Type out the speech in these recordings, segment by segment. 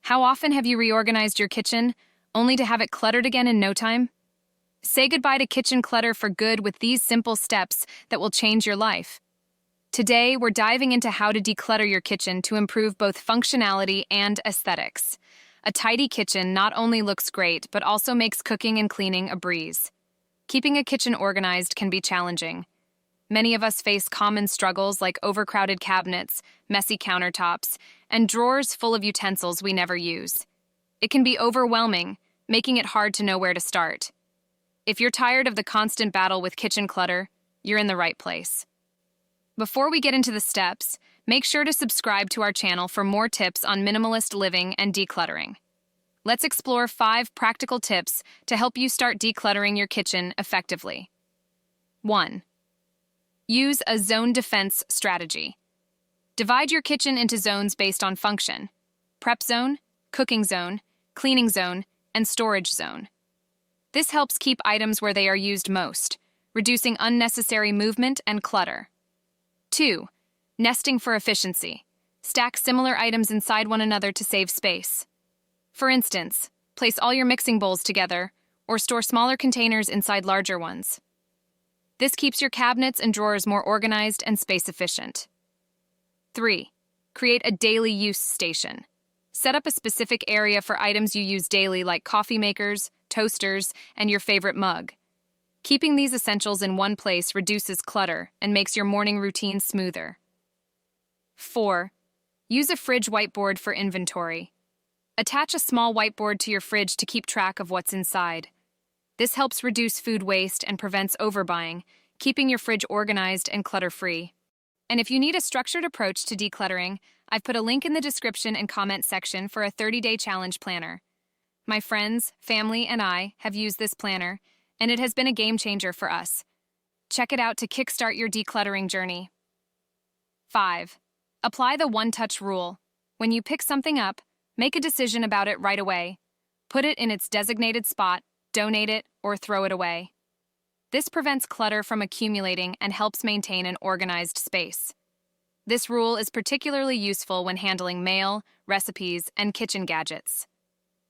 How often have you reorganized your kitchen, only to have it cluttered again in no time? Say goodbye to kitchen clutter for good with these simple steps that will change your life. Today, we're diving into how to declutter your kitchen to improve both functionality and aesthetics. A tidy kitchen not only looks great, but also makes cooking and cleaning a breeze. Keeping a kitchen organized can be challenging. Many of us face common struggles like overcrowded cabinets, messy countertops, and drawers full of utensils we never use. It can be overwhelming, making it hard to know where to start. If you're tired of the constant battle with kitchen clutter, you're in the right place. Before we get into the steps, make sure to subscribe to our channel for more tips on minimalist living and decluttering. Let's explore 5 practical tips to help you start decluttering your kitchen effectively. 1. Use a zone defense strategy. Divide your kitchen into zones based on function: prep zone, cooking zone, cleaning zone, and storage zone. This helps keep items where they are used most, reducing unnecessary movement and clutter. 2. Nesting for efficiency. Stack similar items inside one another to save space. For instance, place all your mixing bowls together or store smaller containers inside larger ones. This keeps your cabinets and drawers more organized and space efficient. 3. Create a daily use station. Set up a specific area for items you use daily like coffee makers, toasters, and your favorite mug. Keeping these essentials in one place reduces clutter and makes your morning routine smoother. 4. Use a fridge whiteboard for inventory. Attach a small whiteboard to your fridge to keep track of what's inside. This helps reduce food waste and prevents overbuying, keeping your fridge organized and clutter-free. And if you need a structured approach to decluttering, I've put a link in the description and comment section for a 30-day challenge planner. My friends, family, and I have used this planner, and it has been a game changer for us. Check it out to kickstart your decluttering journey. 5. Apply the OneTouch Rule. When you pick something up, make a decision about it right away. Put it in its designated spot, donate it, or throw it away. This prevents clutter from accumulating and helps maintain an organized space. This rule is particularly useful when handling mail, recipes, and kitchen gadgets.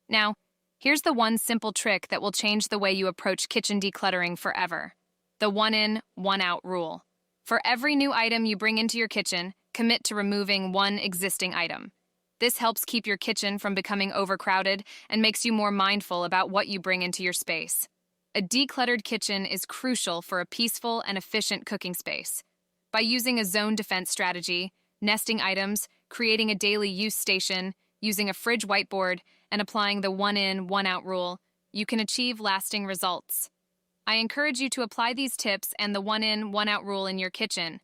Now, here's the one simple trick that will change the way you approach kitchen decluttering forever: the one-in, one-out rule. For every new item you bring into your kitchen, commit to removing one existing item. This helps keep your kitchen from becoming overcrowded and makes you more mindful about what you bring into your space. A decluttered kitchen is crucial for a peaceful and efficient cooking space. By using a zone defense strategy, nesting items, creating a daily use station, using a fridge whiteboard, and applying the one-in, one-out rule, you can achieve lasting results. I encourage you to apply these tips and the one-in, one-out rule in your kitchen.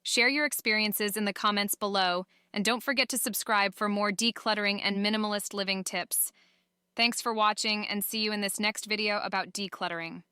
Share your experiences in the comments below, and don't forget to subscribe for more decluttering and minimalist living tips. Thanks for watching, and see you in this next video about decluttering.